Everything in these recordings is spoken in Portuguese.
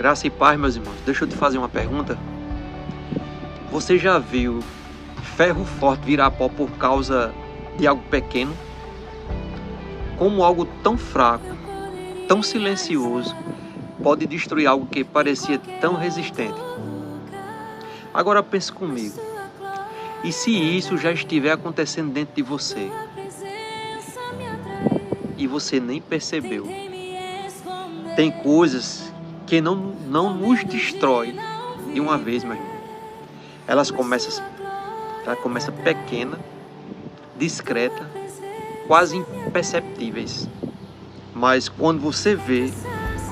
Graça e paz, meus irmãos. Deixa eu te fazer uma pergunta. Você já viu ferro forte virar pó por causa de algo pequeno? Como algo tão fraco, tão silencioso, pode destruir algo que parecia tão resistente? Agora pense comigo. E se isso já estiver acontecendo dentro de você? E você nem percebeu? Tem coisas que não nos destrói de uma vez, meu irmão. Ela começa pequena, discreta, quase imperceptíveis. Mas quando você vê,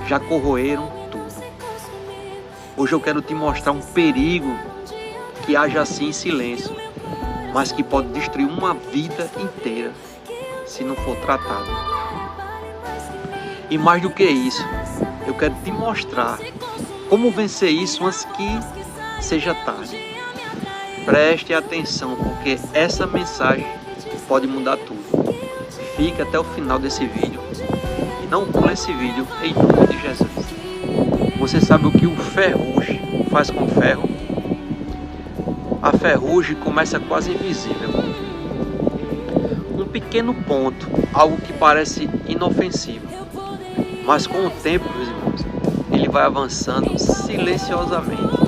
já corroeram tudo. Hoje eu quero te mostrar um perigo que age assim em silêncio, mas que pode destruir uma vida inteira se não for tratado. E mais do que isso, eu quero te mostrar como vencer isso antes que seja tarde. Preste atenção, porque essa mensagem pode mudar tudo. Fique até o final desse vídeo e não pule esse vídeo em nome de Jesus. Você sabe o que o ferrugem faz com o ferro? A ferrugem começa quase invisível. Um pequeno ponto, algo que parece inofensivo. Mas com o tempo, meus irmãos, ele vai avançando silenciosamente.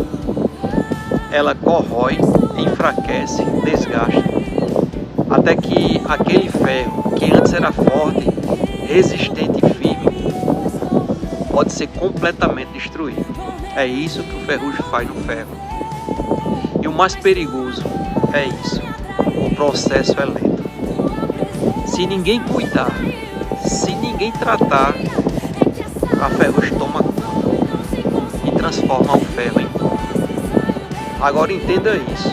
Ela corrói, enfraquece, desgasta, até que aquele ferro, que antes era forte, resistente e firme, pode ser completamente destruído. É isso que o ferrugem faz no ferro. E o mais perigoso é isso: o processo é lento. Se ninguém cuidar, se ninguém tratar, a ferrugem toma conta e transforma o ferro em pó. Agora entenda isso: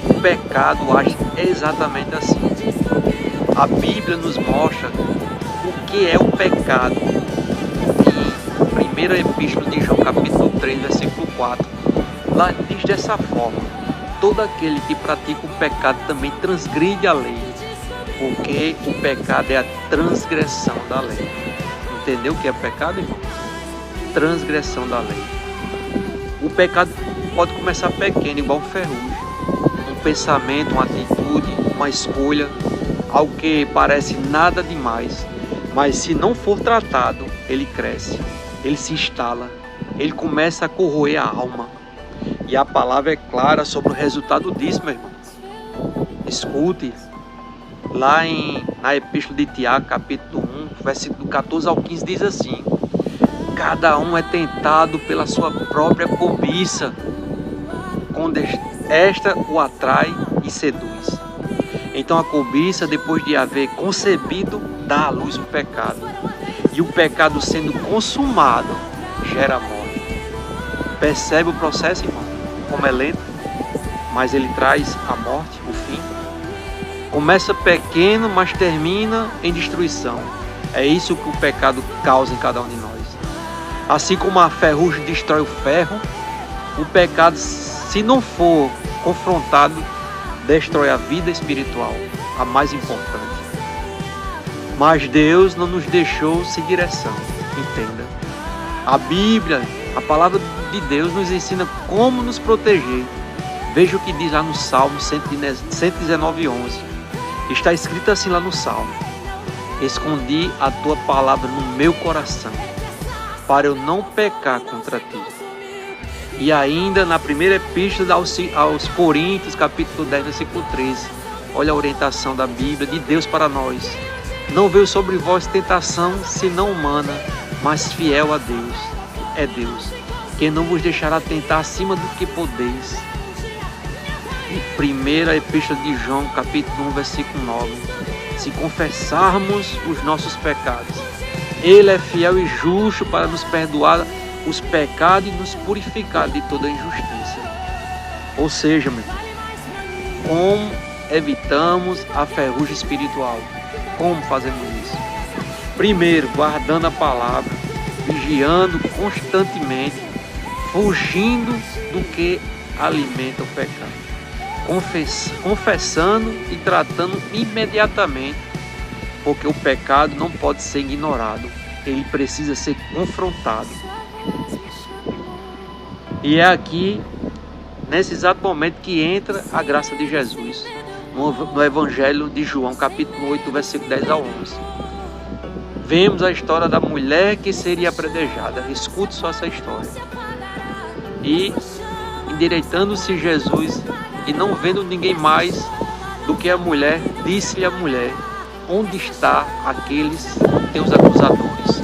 o pecado age exatamente assim. A Bíblia nos mostra o que é o pecado. Em 1ª Epístola de João, capítulo 3, versículo 4, lá diz dessa forma: todo aquele que pratica o pecado também transgride a lei, porque o pecado é a transgressão da lei. Entendeu o que é pecado, irmão? Transgressão da lei. O pecado pode começar pequeno, igual um ferrugem. Um pensamento, uma atitude, uma escolha, algo que parece nada demais, mas se não for tratado, ele cresce, ele se instala, ele começa a corroer a alma. E a palavra é clara sobre o resultado disso, meu irmão. Escute, lá na Epístola de Tiago, capítulo 1, versículo 14 ao 15, diz assim: cada um é tentado pela sua própria cobiça, quando esta o atrai e seduz. Então a cobiça, depois de haver concebido, dá à luz o pecado. E o pecado, sendo consumado, gera morte. Percebe o processo, irmão? Como é lento, mas ele traz a morte, o fim. Começa pequeno, mas termina em destruição. É isso que o pecado causa em cada um de nós. Assim como a ferrugem destrói o ferro, o pecado, se não for confrontado, destrói a vida espiritual, a mais importante. Mas Deus não nos deixou sem direção, entenda. A Bíblia, a palavra de Deus, nos ensina como nos proteger. Veja o que diz lá no Salmo 119:11. Está escrito assim lá no Salmo: escondi a tua palavra no meu coração, para eu não pecar contra ti. E ainda na 1ª Epístola aos Coríntios, capítulo 10, versículo 13, olha a orientação da Bíblia, de Deus para nós: não veio sobre vós tentação senão humana, mas fiel a Deus. É Deus, que não vos deixará tentar acima do que podeis. E 1ª Epístola de João, capítulo 1, versículo 9: se confessarmos os nossos pecados, Ele é fiel e justo para nos perdoar os pecados e nos purificar de toda injustiça. Ou seja, meu irmão, como evitamos a ferrugem espiritual? Como fazemos isso? Primeiro, guardando a palavra, vigiando constantemente, fugindo do que alimenta o pecado, confessando e tratando imediatamente, porque o pecado não pode ser ignorado, ele precisa ser confrontado. E é aqui, nesse exato momento, que entra a graça de Jesus, no Evangelho de João, capítulo 8, versículo 10 ao 11. Vemos a história da mulher que seria apedrejada. Escute só essa história. E, endireitando-se Jesus, e não vendo ninguém mais do que a mulher, disse-lhe a mulher: onde está aqueles teus acusadores?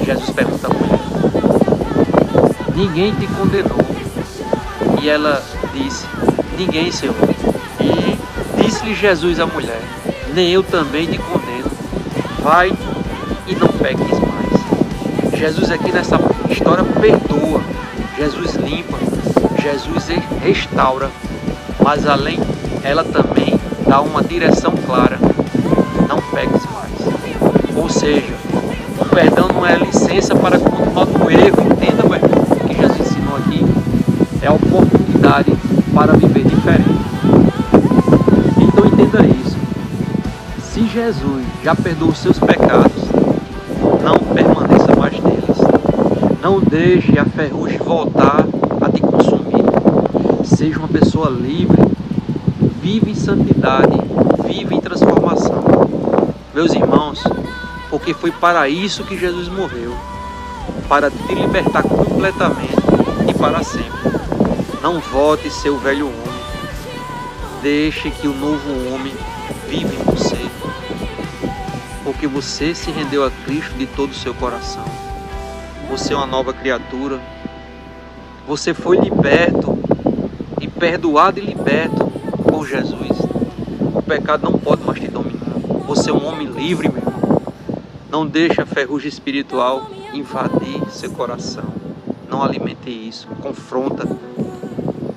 Jesus pergunta à mulher: ninguém te condenou? E ela disse: ninguém, Senhor. E disse-lhe Jesus à mulher: nem eu também te condeno. Vai e não peques mais. Jesus aqui nessa história perdoa, Jesus limpa, Jesus restaura, mas além, ela também dá uma direção clara: não peques mais. Ou seja, o perdão não é licença para continuar no erro. Entenda, meu irmão, o que Jesus ensinou aqui é a oportunidade para viver diferente. Então entenda isso. Se Jesus já perdoou os seus pecados, não permaneça mais neles. Não deixe a ferrugem voltar a te consumir. Seja uma pessoa livre, vive em santidade, vive em transformação. Meus irmãos, porque foi para isso que Jesus morreu, para te libertar completamente e para sempre. Não volte seu velho homem. Deixe que o novo homem vive em você. Porque você se rendeu a Cristo de todo o seu coração. Você é uma nova criatura. Você foi liberto e perdoado e liberto por Jesus. O pecado não pode mais te dominar. Você é um homem livre, meu irmão. Não deixe a ferrugem espiritual invadir seu coração. Não alimente isso. Confronta.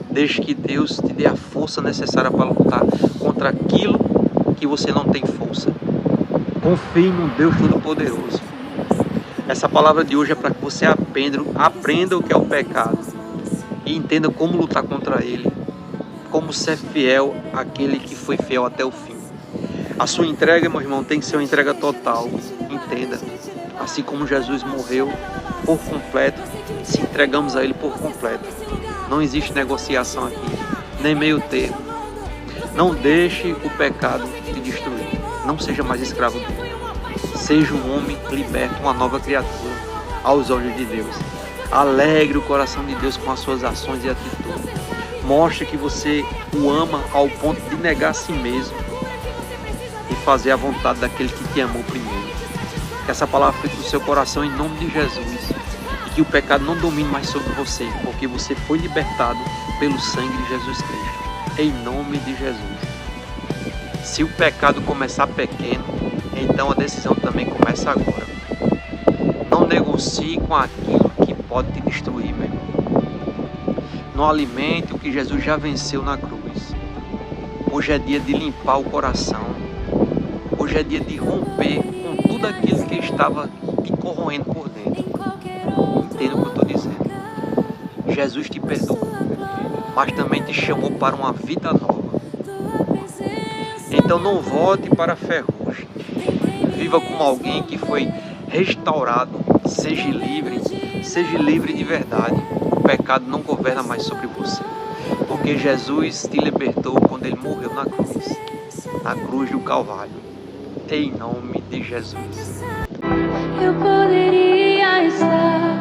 Deixe que Deus te dê a força necessária para lutar contra aquilo que você não tem força. Confie no Deus Todo-Poderoso. Essa palavra de hoje é para que você aprenda o que é o pecado e entenda como lutar contra ele, como ser fiel àquele que foi fiel até o fim. A sua entrega, meu irmão, tem que ser uma entrega total. Entenda, assim como Jesus morreu por completo, se entregamos a ele por completo. Não existe negociação aqui, nem meio termo. Não deixe o pecado te destruir. Não seja mais escravo dele. Seja um homem liberto, uma nova criatura aos olhos de Deus. Alegre o coração de Deus com as suas ações e atitudes. Mostre que você o ama ao ponto de negar a si mesmo e fazer a vontade daquele que te amou primeiro. Que essa palavra fique no seu coração em nome de Jesus. E que o pecado não domine mais sobre você, porque você foi libertado pelo sangue de Jesus Cristo. Em nome de Jesus. Se o pecado começar pequeno, então a decisão também começa agora. Não negocie com aquilo que pode te destruir, meu irmão. Não alimente o que Jesus já venceu na cruz. Hoje é dia de limpar o coração. Hoje é dia de romper com tudo aquilo que estava te corroendo por dentro. Entenda o que eu estou dizendo. Jesus te perdoou, mas também te chamou para uma vida nova. Então não volte para a ferrugem. Viva como alguém que foi restaurado. Seja livre de verdade. O pecado não governa mais sobre você. Porque Jesus te libertou quando ele morreu na cruz do Calvário. Em nome de Jesus. Eu poderia estar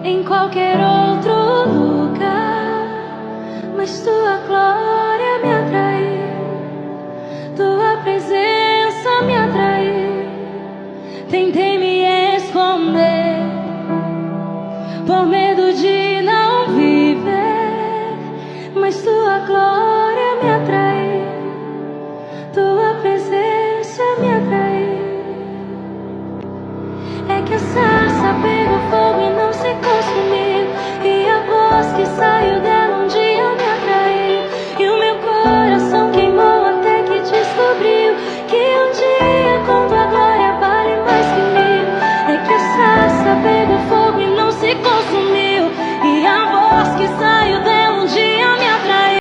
em qualquer outro lugar, mas tua glória me atraiu, tua presença me atraiu. Tentei me esconder por medo de